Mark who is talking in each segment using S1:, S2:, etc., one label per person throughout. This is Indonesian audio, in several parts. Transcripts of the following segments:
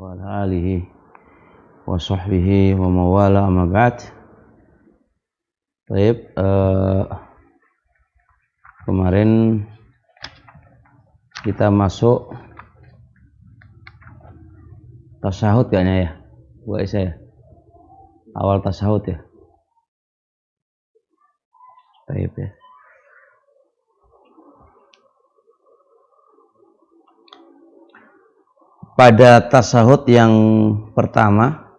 S1: wa ala alihi wa sahbihi wa mawala amma ba'd. Baik, kemarin kita masuk tasyahud kayaknya ya, Bu Aisyah ya, awal tasyahud ya. Baik ya. Pada tasyahud yang pertama,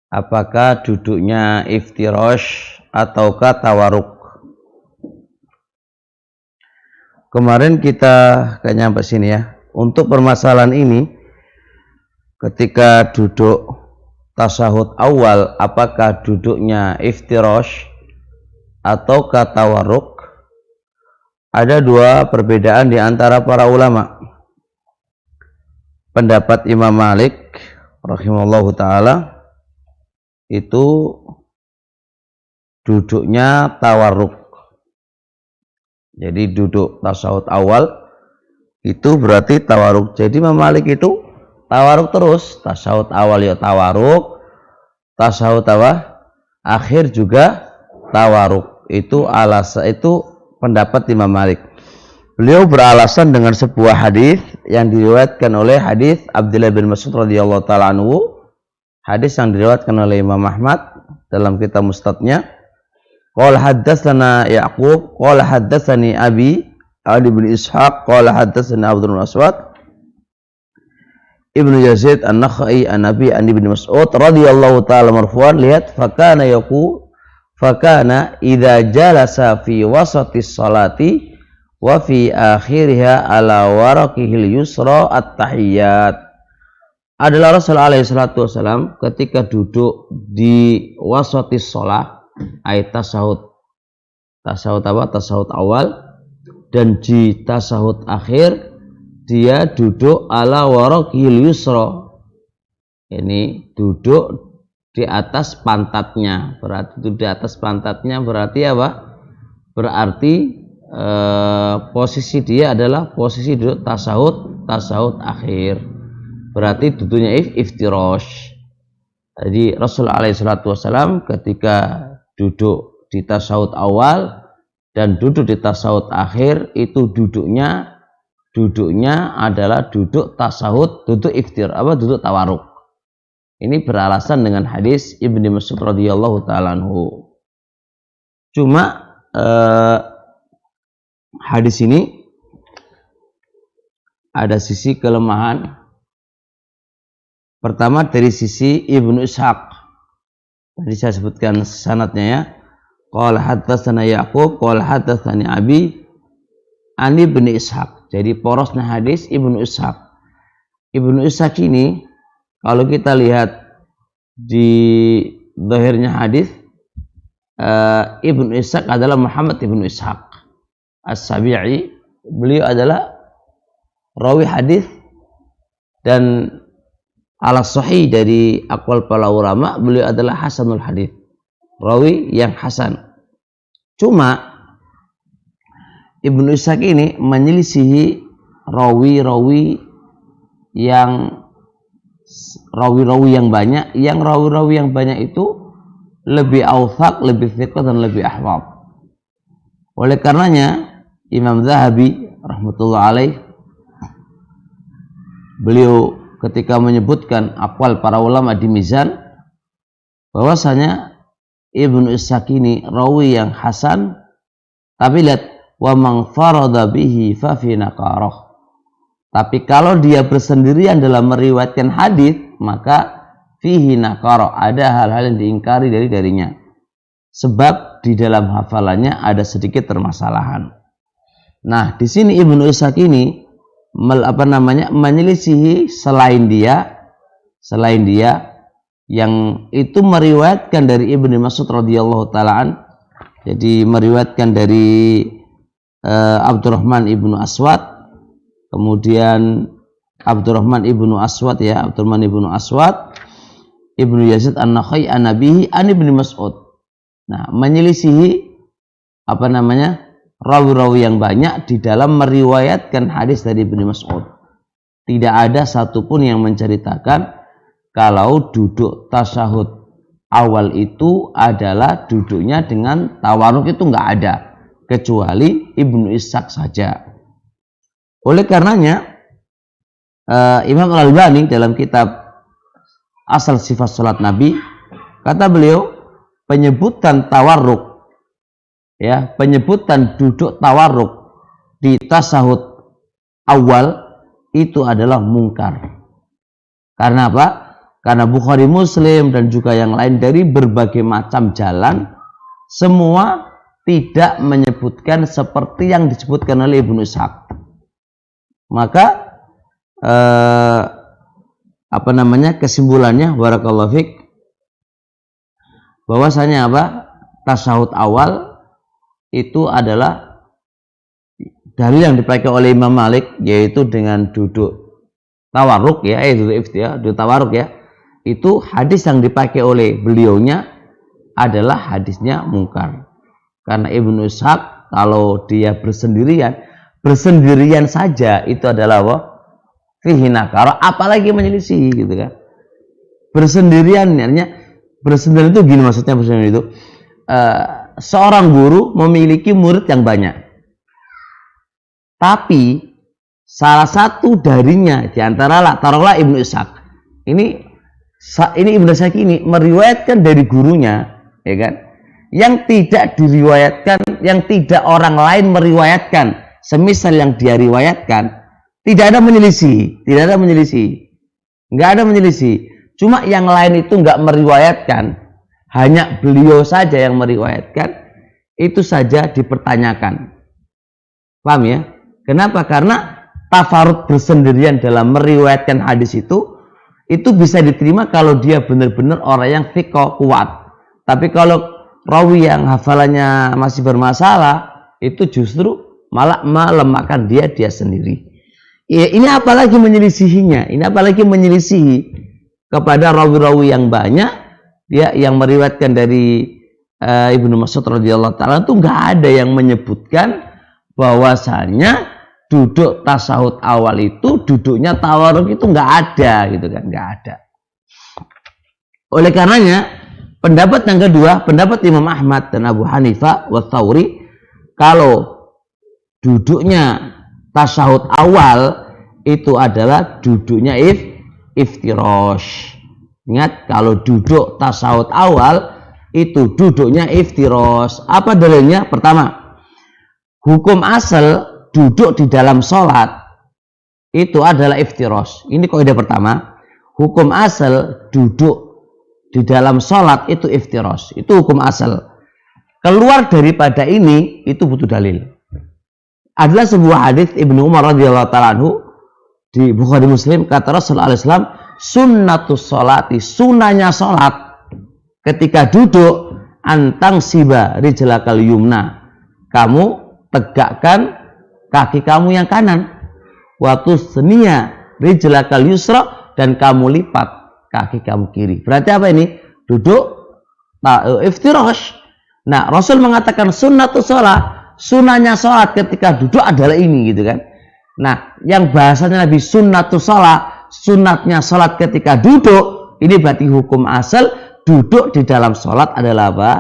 S1: apakah duduknya iftirash ataukah tawaruk? Kemarin kita kayaknya sampai sini ya. Untuk permasalahan ini, ketika duduk tasyahud awal, apakah duduknya iftirash ataukah tawaruk? Ada dua perbedaan di antara para ulama. Pendapat Imam Malik rahimahullahu ta'ala itu duduknya tawarruk. Jadi duduk tasyahud awal itu berarti tawarruk. Jadi Imam Malik itu tawarruk terus. Tasyahud awal ya tawarruk, tasyahud akhir juga tawarruk. Itu pendapat Imam Malik. Beliau beralasan dengan sebuah hadis yang diriwayatkan oleh hadis Abdullah bin Mas'ud radhiyallahu taala anhu, hadis yang diriwayatkan oleh Imam Ahmad dalam kitab Mustadnya. Qala haddatsana Ya'qub qala haddatsani Abi Ali bin Ishaq qala haddatsani Abdul Aswad Ibnu Yazid An-Nakhai an Nabi an Ibnu Mas'ud radhiyallahu taala marfu'an, lihat fakana idza jalasa fi wasatis salati wa fi akhiriha ala warakihil yusra at-tahiyyat. Adalah Rasulullah alaihi salatu wasalam ketika duduk di wasatis shalah, ayat tasyahud awal, dan di tasyahud akhir dia duduk ala warakihil yusra. Ini duduk di atas pantatnya. Berarti di atas pantatnya berarti apa? Berarti posisi dia adalah posisi duduk tasyahud akhir. Berarti duduknya iftirash. Jadi Rasulullah alaihi salatu wasallam ketika duduk di tasyahud awal dan duduk di tasyahud akhir itu duduknya adalah duduk tasyahud, duduk tawarruk. Ini beralasan dengan hadis Ibnu Mas'ud radhiyallahu taala anhu. Cuma hadis ini ada sisi kelemahan. Pertama dari sisi Ibnu Ishaq. Tadi saya sebutkan sanadnya ya. Qala haddatsana Ya'qub qala haddatsani Abi an Ibnu Ishaq. Jadi porosnya hadis Ibnu Ishaq. Ibnu Ishaq ini kalau kita lihat di zahirnya hadis, Ibnu Ishaq adalah Muhammad Ibnu Ishaq As-Sabi'i. Beliau adalah rawi hadis dan ala sahih dari aqwal para ulama, beliau adalah hasanul hadis, rawi yang hasan. Cuma Ibnu Ishaq ini menyelisihi rawi-rawi yang banyak, yang rawi-rawi yang banyak itu lebih awthaq, lebih thiqah dan lebih ahwab. Oleh karenanya Imam Zahabi rahmatullah alaih, beliau ketika menyebutkan aqwal para ulama di mizan, bahwasanya Ibnu Ishaq ini rawi yang hasan, tapi lihat wa man farada bihi fa fi naqarah. Tapi kalau dia bersendirian dalam meriwayatkan hadis, maka fihi naqarah, ada hal-hal yang diingkari darinya. Sebab di dalam hafalannya ada sedikit permasalahan. Nah, di sini Ibnu Ishaq ini menyelisihi selain dia yang itu meriwayatkan dari Ibnu Mas'ud radhiyallahu taalaan. Jadi meriwayatkan dari Abdurrahman ibnu Aswad, kemudian Abdurrahman ibnu Aswad, Ibnu Yazid An-Nakhai an Nabihi an Ibnu Mas'ud. Nah, menyelisihi rawi-rawi yang banyak di dalam meriwayatkan hadis dari Ibnu Mas'ud. tidak ada satupun yang menceritakan kalau duduk tasyahud awal itu adalah duduknya dengan tawaruk, itu nggak ada, kecuali Ibnu Ishaq saja. Oleh karenanya Imam Al-Albani dalam kitab Asal Sifat Salat Nabi, kata beliau, penyebutan tawarruk, ya, penyebutan duduk tawarruk di tasyahud awal itu adalah mungkar. Karena apa? Karena Bukhari, Muslim dan juga yang lain dari berbagai macam jalan semua tidak menyebutkan seperti yang disebutkan oleh Ibnu Ishaq. Maka kesimpulannya, barakallahu fiik, bahwasanya apa? Tasyahud awal itu adalah dalil yang dipakai oleh Imam Malik, yaitu dengan duduk tawarruk, ya, duduk tawarruk, ya. Itu hadis yang dipakai oleh beliaunya adalah hadisnya mungkar. Karena Ibnu Ishaq kalau dia bersendirian saja itu adalah apa? Fihi nakara, apalagi menyelisih, gitu kan. Bersendirian, artinya bersendirian itu gini, maksudnya bersendirian itu seorang guru memiliki murid yang banyak, tapi salah satu darinya diantara taruhlah Ibnu Ishaq ini Ibnu Ishaq ini meriwayatkan dari gurunya, ya kan, yang tidak diriwayatkan, yang tidak orang lain meriwayatkan, semisal yang dia riwayatkan, tidak ada menyelisih, nggak ada menyelisih. Cuma yang lain itu nggak meriwayatkan, hanya beliau saja yang meriwayatkan, itu saja dipertanyakan. Paham ya? Kenapa? Karena tafarud bersendirian dalam meriwayatkan hadis itu bisa diterima kalau dia benar-benar orang yang thiqah, kuat. Tapi kalau rawi yang hafalannya masih bermasalah, itu justru malah melemahkan dia sendiri. Ya, ini apalagi menyelisihinya, ini apalagi menyelisihi kepada rawi-rawi yang banyak, dia yang meriwayatkan dari Ibnu Mas'ud radhiyallahu taala, itu nggak ada yang menyebutkan bahwasanya duduk tasyahud awal itu duduknya tawarruk, itu nggak ada, gitu kan, nggak ada. Oleh karenanya pendapat yang kedua, pendapat Imam Ahmad dan Abu Hanifah wa Tsauri, kalau duduknya tasyahud awal itu adalah duduknya iftirash. Ingat, kalau duduk tasyahud awal itu duduknya iftirash. Apa dalilnya? Pertama, hukum asal duduk di dalam sholat itu adalah iftirash. Ini kaidah pertama. Hukum asal duduk di dalam sholat itu iftirash. Itu hukum asal. Keluar daripada ini itu butuh dalil. Adalah sebuah hadis Ibnu Umar radhiyallahu taala anhu di Bukhari, Muslim, kata Rasulullah SAW, sunnatus sholati, sunahnya sholat ketika duduk, antang siba rijlakal yumna, kamu tegakkan kaki kamu yang kanan, waktu senia rijlakal yusra, dan kamu lipat kaki kamu kiri. Berarti apa ini? Duduk iftirash. Nah, Rasul mengatakan sunnatus sholat, sunahnya sholat ketika duduk adalah ini, gitu kan. Nah, yang bahasanya Nabi sunnatus sholat, sunatnya sholat ketika duduk, ini berarti hukum asal duduk di dalam sholat adalah apa?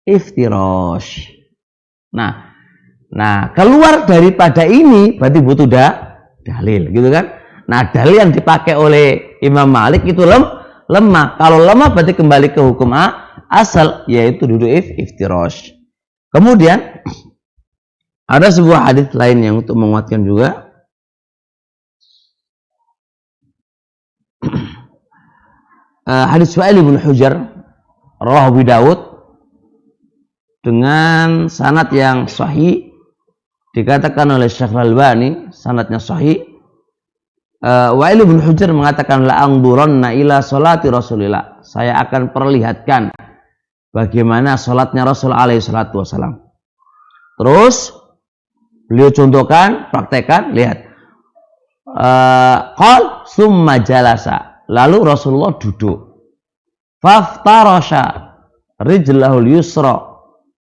S1: Iftirash. Nah, keluar daripada ini berarti butuh dalil, gitu kan? Nah, dalil yang dipakai oleh Imam Malik itu lemah. Kalau lemah berarti kembali ke hukum asal, yaitu duduk iftirash. Kemudian ada sebuah hadis lain yang untuk menguatkan juga. Hadis Wa'il bin Hujr rawahu Abu Dawud dengan sanad yang sahih, dikatakan oleh Syekh Al-Albani sanadnya sahih. Wa'il bin Hujr mengatakan, la angduranna ila salati Rasulillah, saya akan perlihatkan bagaimana salatnya Rasul alaihi salatu wasalam. Terus beliau contohkan, praktekkan, lihat. Qal summa jalasa, lalu Rasulullah duduk. Faftarasha rijlahul yusra,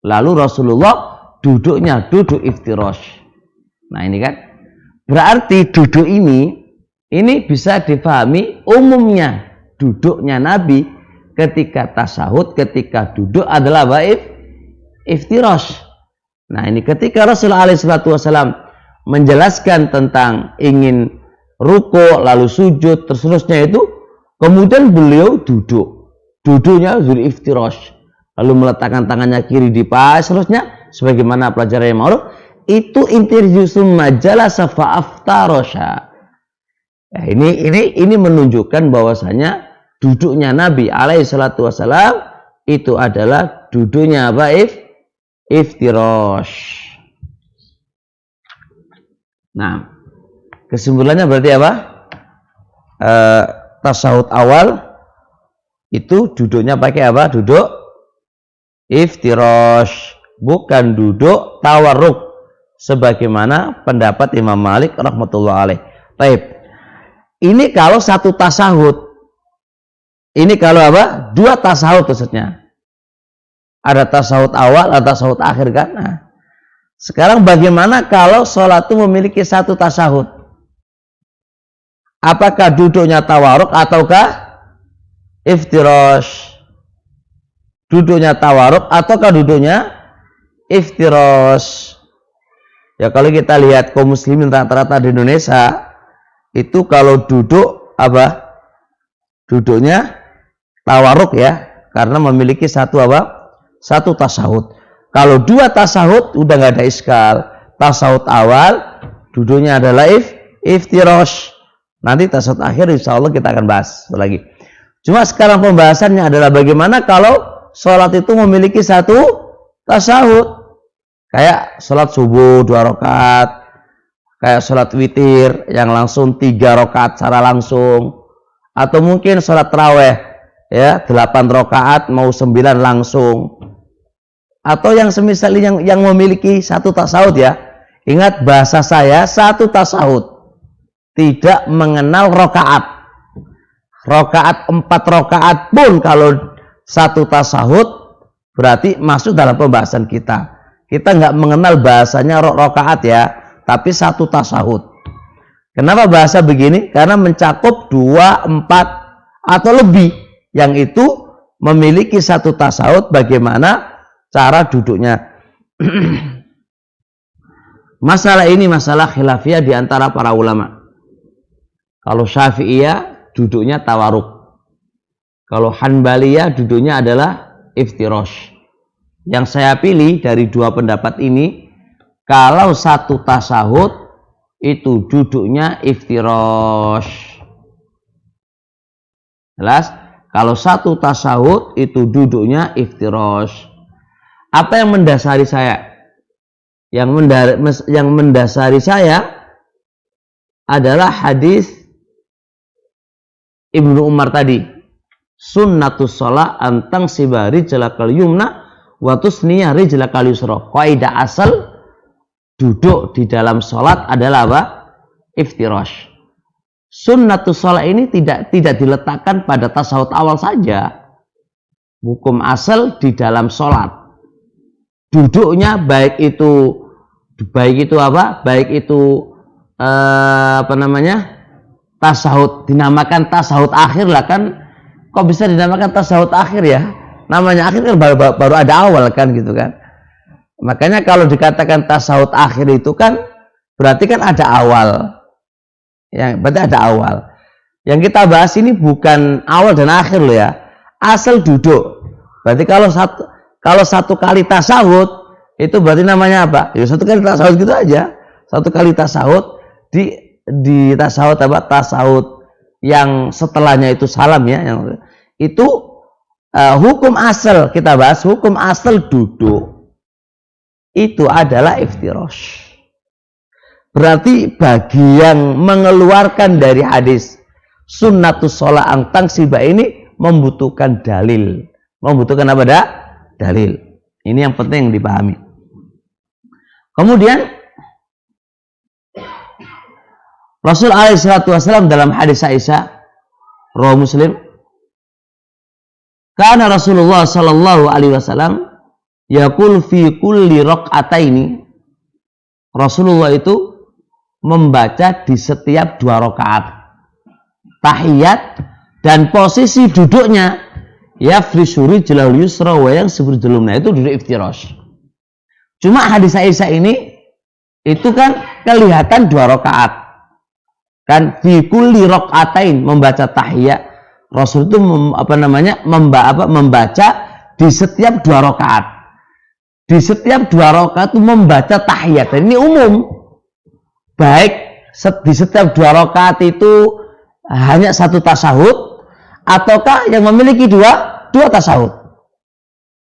S1: lalu Rasulullah duduknya duduk iftirash. Nah, ini kan berarti duduk ini Ini bisa dipahami umumnya duduknya Nabi ketika tasyahud, ketika duduk adalah iftirash. Nah, ini ketika Rasulullah SAW menjelaskan tentang ingin ruku lalu sujud terusnya itu, kemudian beliau duduknya zul iftirash, lalu meletakkan tangannya kiri di paha seterusnya sebagaimana pelajaran yang ma'ruf. Itu inti summa jalasa fa aftarasha. Nah, ini menunjukkan bahwasanya duduknya Nabi alaihi salatu wasalam itu adalah duduknya apa? Iftirash. Nah, kesimpulannya berarti apa? Tasyahud awal itu duduknya pakai apa? Duduk iftirash, bukan duduk tawarruk sebagaimana pendapat Imam Malik rahmatullah alaih. Baik. Ini kalau satu tasyahud. Ini kalau apa? Dua tasyahud maksudnya. Ada tasyahud awal, ada tasyahud akhir kan? Nah, sekarang bagaimana kalau sholat itu memiliki satu tasyahud? Apakah duduknya tawaruk ataukah iftirash? Duduknya tawaruk ataukah duduknya iftirash? Ya kalau kita lihat kaum muslimin rata-rata di Indonesia itu kalau duduk apa? Duduknya tawaruk ya, karena memiliki satu apa? Satu tasyahud. Kalau dua tasyahud udah nggak ada iskal. Tasyahud awal duduknya adalah iftirash. Nanti tasyahud akhir insya Allah kita akan bahas lagi. Cuma sekarang pembahasannya adalah bagaimana kalau sholat itu memiliki satu tasyahud. Kayak sholat subuh 2 rakaat, kayak sholat witir yang langsung 3 rakaat secara langsung, atau mungkin sholat taraweh ya 8 rakaat mau 9 langsung. Atau yang semisal yang memiliki satu tasyahud ya. Ingat bahasa saya satu tasyahud. Tidak mengenal rakaat. Rakaat 4 rakaat pun kalau satu tasyahud berarti masuk dalam pembahasan kita. Kita nggak mengenal bahasanya rakaat ya, tapi satu tasyahud. Kenapa bahasa begini? Karena mencakup 2, 4 atau lebih yang itu memiliki satu tasyahud bagaimana cara duduknya. Masalah ini masalah khilafiyah di antara para ulama. Kalau Syafi'iyah duduknya tawaruk. Kalau Hanbaliyah duduknya adalah iftirash. Yang saya pilih dari dua pendapat ini, kalau satu tasyahud itu duduknya iftirash. Jelas? Kalau satu tasyahud itu duduknya iftirash. Apa yang mendasari saya? Yang mendasari saya adalah hadis Ibnu Umar tadi. Sunnatus shalah antang sibari jalakal yumna wa tusniya rijlakal yusra. Kaidah asal duduk di dalam sholat adalah apa? Iftirash. Sunnatus shalah ini tidak diletakkan pada tasyahud awal saja. Hukum asal di dalam sholat. Duduknya baik itu apa? Baik itu tasyahud, dinamakan tasyahud akhir lah kan. Kok bisa dinamakan tasyahud akhir ya? Namanya akhir kan baru ada awal kan gitu kan. Makanya kalau dikatakan tasyahud akhir itu kan berarti kan ada awal. Ya, berarti ada awal. Yang kita bahas ini bukan awal dan akhir loh ya. Asal duduk. Berarti kalau satu kali tasyahud itu berarti namanya apa? Ya satu kali tasyahud gitu aja. Satu kali tasyahud di tasyahud apa? Tasyahud yang setelahnya itu salam ya, yang itu hukum asal kita bahas, hukum asal duduk itu adalah iftirash. Berarti bagi yang mengeluarkan dari hadis sunnatus shalah angtang siba ini membutuhkan dalil. Membutuhkan apa dah? Dalil. Ini yang penting dipahami. Kemudian Rasul SAW dalam hadis Aisyah riwayat Muslim, karena Rasulullah sallallahu alaihi wasallam yaqul fi kulli raq'ataini, Rasulullah itu membaca di setiap 2 rakaat. tahiyat dan posisi duduknya yafrisuri jalal yusra wa yang sebelumnya itu duduk iftirash. Cuma hadis Aisyah ini itu kan kelihatan 2 rakaat. Kan fi kulli rakaatain membaca tahiyat. Rasul itu membaca di setiap 2 rakaat. Di setiap 2 rakaat itu membaca tahiyat. Dan ini umum. Baik di setiap 2 rakaat itu hanya 1 tasyahud ataukah yang memiliki 2 tasyahud.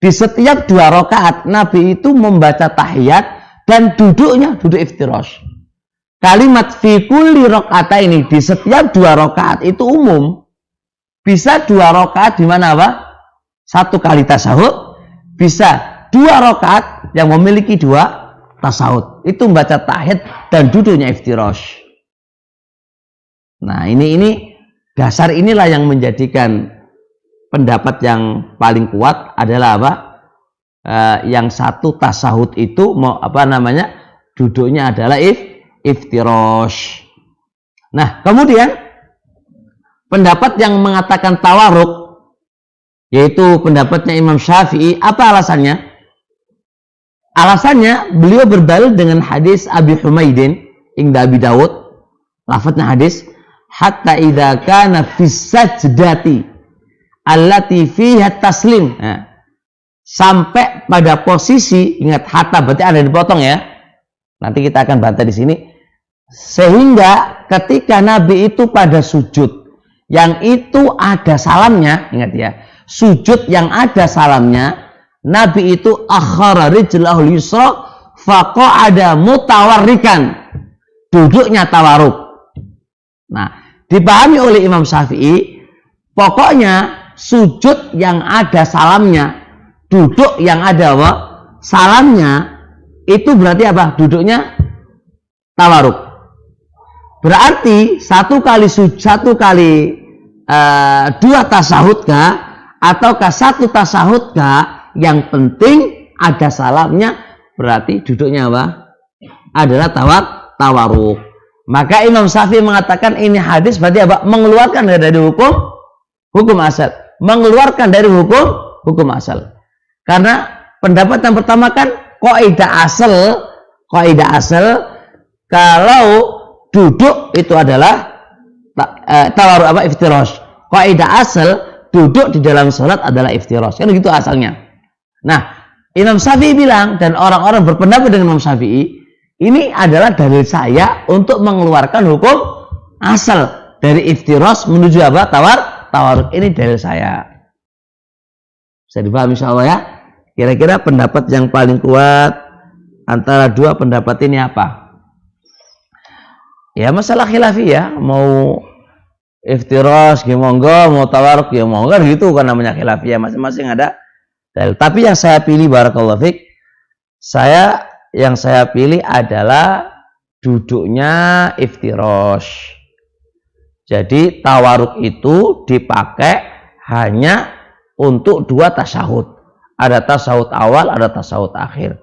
S1: Di setiap 2 rakaat Nabi itu membaca tahiyat dan duduknya duduk iftirash. Kalimat fi kulli raka'ataini di setiap 2 rakaat itu umum. Bisa 2 rakaat di mana apa? 1 kali tasyahud, bisa 2 rakaat yang memiliki 2 tasyahud. Itu membaca tahiyat dan duduknya iftirash. Nah, ini dasar inilah yang menjadikan pendapat yang paling kuat adalah apa? Yang 1 tasyahud itu duduknya adalah iftirash. Nah, kemudian pendapat yang mengatakan tawaruk, yaitu pendapatnya Imam Syafi'i, apa alasannya? Alasannya beliau berdalil dengan hadis Abi Humaidin inda Abi Dawud, lafadznya hadis hatta idza kana fis sajdati allati fiha taslim. Nah, sampai pada posisi, ingat hatta berarti ada dipotong ya. Nanti kita akan bantah di sini. Sehingga ketika Nabi itu pada sujud yang itu ada salamnya, ingat ya, sujud yang ada salamnya, Nabi itu akhara rijlahul yusra faqa'ada mutawarrikan, duduknya tawaruk. Nah, dipahami oleh Imam Syafi'i, pokoknya sujud yang ada salamnya, duduk yang ada apa? Salamnya, itu berarti apa? Duduknya tawaruk. Berarti 1 kali 2 tasyahud kah? Ataukah 1 tasyahud kah? Yang penting ada salamnya, berarti duduknya apa? Adalah tawaruk. Maka Imam Syafi'i mengatakan ini hadis berarti apa? Mengeluarkan dari hukum asal. Mengeluarkan dari hukum asal. Karena pendapat yang pertama kan kaidah asal kalau duduk itu adalah tawaruk iftirash. Kaidah asal duduk di dalam salat adalah iftirash. Kan gitu asalnya. Nah, Imam Syafi'i bilang, dan orang-orang berpendapat dengan Imam Syafi'i, ini adalah dalil saya untuk mengeluarkan hukum asal dari iftirash menuju apa? Tawaruk. Ini dalil saya. Bisa dipahami insyaallah ya. Kira-kira pendapat yang paling kuat antara 2 pendapat ini apa? Ya masalah khilafiyah, mau iftirash ya monggo, mau tawaruk ya monggo, gitu kan namanya khilafiyah, masing-masing ada dalil. Tapi yang saya pilih barakallahu fiik, yang saya pilih adalah duduknya iftirash. Jadi tawaruk itu dipakai hanya untuk 2 tasyahud. Ada tasyahud awal, ada tasyahud akhir.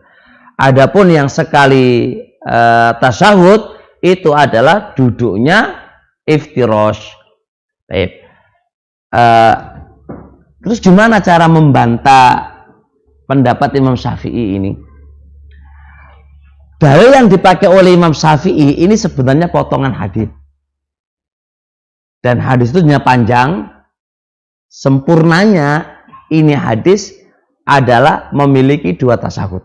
S1: Adapun yang sekali tasyahud itu adalah duduknya iftirash. Baik. Terus gimana cara membantah pendapat Imam Syafi'i ini? Dalil yang dipakai oleh Imam Syafi'i ini sebenarnya potongan hadis. Dan hadis itu hanya panjang. Sempurnanya ini hadis adalah memiliki 2 tasyahud.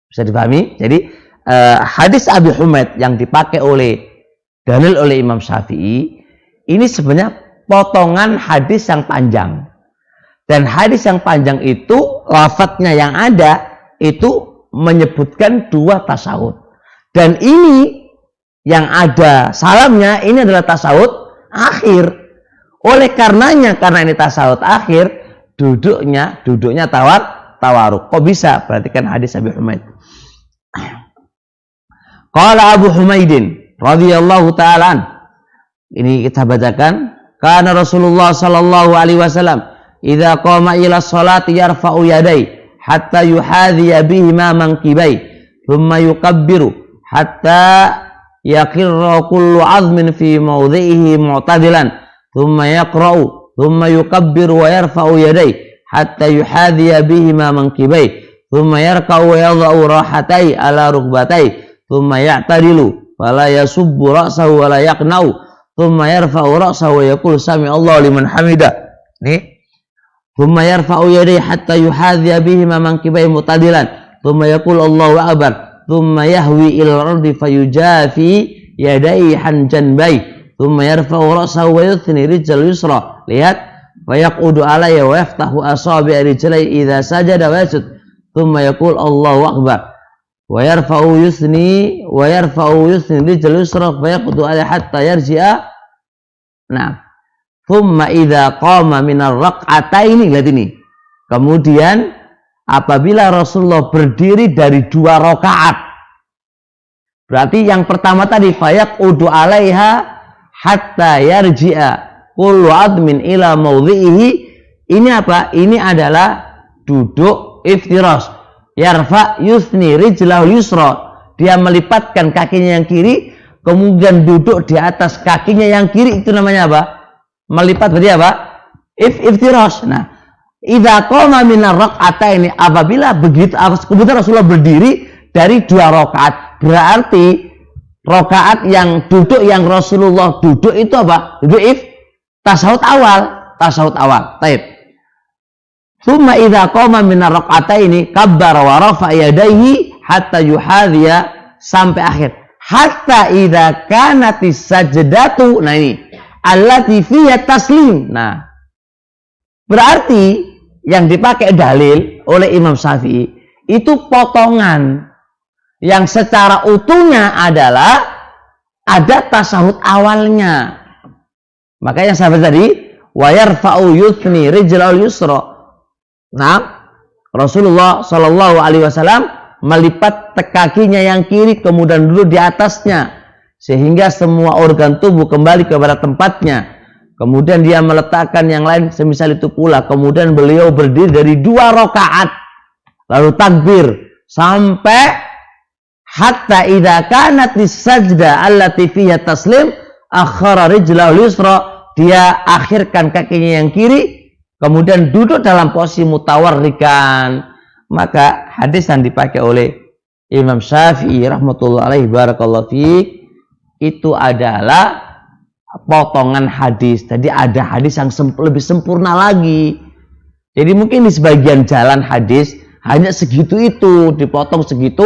S1: Bisa dipahami? Jadi hadis Abi Humaid yang dipakai dalil oleh Imam Syafi'i ini sebenarnya potongan hadis yang panjang. Dan hadis yang panjang itu lafadznya yang ada itu menyebutkan 2 tasyahud. Dan ini yang ada salamnya ini adalah tasyahud akhir. Oleh karenanya, karena ini tasyahud akhir, duduknya tawaruk. Kok bisa? Perhatikan hadis Abi Humaid. Qala Abu Humaidin radhiyallahu ta'ala, ini kita bacakan, kana Rasulullah sallallahu alaihi wasallam idza qama ila sholati yarfa'u yadai hatta yuhadhiya bihima mankibai thumma yukabbiru hatta yaqirru kullu 'azmin fi mawdhi'ihi mu'tadilan thumma yaqra'u thumma yukabbiru wa yarfa'u yadayhi hatta yuhadhiya bihima mankibai thumma yarka'u wa yadha'u rahatai ala rukbatai thumma ya'tadilu fala yasubbu ra'sahu wa la yaqna'u thumma yarfa'u ra'sahu wa yaqulu sami Allahu liman hamidah. Nih, thumma yarfa'u yadayhi hatta yuhadhiya bihima mankibai mu'tadilan thumma yaqulu Allahu akbar thumma yahwi ila al-ardi fayujafi yadayhi han janbai thumma yarfa'u ra'sahu wa yuthni rijal yusra. Lihat, wa yaqudu alayya wa yaftahu asabi'a rijlai idza sajada wa yasjud thumma yaqul Allahu akbar wa yarfa'u yusni rijal yusra fa yaqudu alayhi hatta yarji'a. Nah, thumma idza qama min ar-raq'ataini, lihat ini. Kemudian apabila Rasulullah berdiri dari 2 rakaat, berarti yang pertama tadi fayaqudu 'alaiha hatta yarji'a kullu 'admin ila mawdhi'ihi. Ini apa? Ini adalah duduk iftirash. Yarfa yusni rijlahu yusra. Dia melipatkan kakinya yang kiri, kemudian duduk di atas kakinya yang kiri. Itu namanya apa? Melipat berarti apa? Iftirash. Nah, idza qama min ar-raq'ataini, apabila begitu kemudian Rasulullah berdiri dari 2 rakaat, berarti rakaat yang duduk yang Rasulullah duduk itu apa? Duduk tasawuf awal. Taib. Tsumma idza qama min ar-raq'ataini kabbara wa rafa'a yadayhi hatta yuhadhiya, sampai akhir. Hatta idza kanatis sajdatu, nah ini allati fiha taslim. Nah, berarti yang dipakai dalil oleh Imam Syafi'i itu potongan yang secara utuhnya adalah ada tasahud awalnya. Makanya sahabat tadi wa yarfa'u yuthni rijlal yusra. Nah, Rasulullah Shallallahu Alaihi Wasallam melipat kakinya yang kiri kemudian duduk di atasnya sehingga semua organ tubuh kembali kepada tempatnya. Kemudian dia meletakkan yang lain semisal itu pula. Kemudian beliau berdiri dari 2 rakaat lalu takbir sampai hatta idza kanat as-sajda allati fiha taslim akhara rijlahu yusra. Dia akhirkan kakinya yang kiri kemudian duduk dalam posisi mutawarrikan. Maka hadis yang dipakai oleh Imam Syafi'i rahmatullah alaihi barakallahu fiik itu adalah potongan hadis. Jadi ada hadis yang lebih sempurna lagi. Jadi mungkin di sebagian jalan hadis hanya segitu itu, dipotong segitu,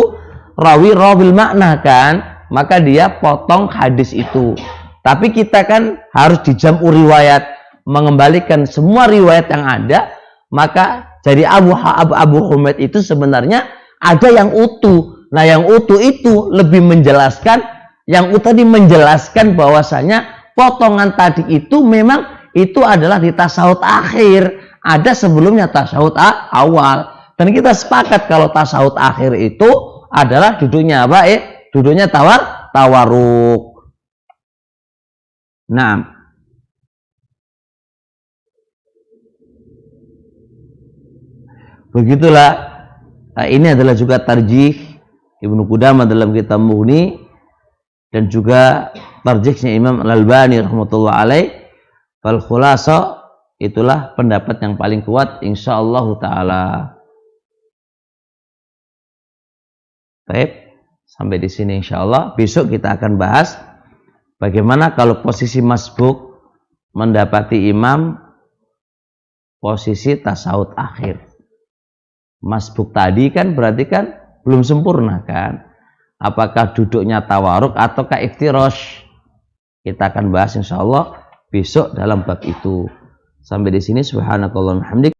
S1: rawi makna kan, maka dia potong hadis itu. Tapi kita kan harus dijam'u riwayat, mengembalikan semua riwayat yang ada. Maka jadi Abu Humaid itu sebenarnya ada yang utuh. Nah, yang utuh itu lebih menjelaskan, yang tadi menjelaskan bahwasanya potongan tadi itu memang itu adalah di tasawuf akhir. Ada sebelumnya tasawuf awal. Dan kita sepakat kalau tasawuf akhir itu adalah duduknya apa? Duduknya tawaruk. Nah, begitulah. Nah, ini adalah juga tarjih Ibnu Qudamah dalam kitab Mughni dan juga tarjihnya Imam Al-Albani rahmatullah alaih. Fal khulasa, itulah pendapat yang paling kuat insyaallah taala. Baik, sampai di sini insyaallah. Besok kita akan bahas bagaimana kalau posisi masbuk mendapati imam posisi tasawuf akhir. Masbuk tadi kan berarti kan belum sempurna kan? Apakah duduknya tawaruk ataukah iftirash? Kita akan bahas insyaallah besok dalam bab itu. Sampai di sini subhanakallahumma hamdik.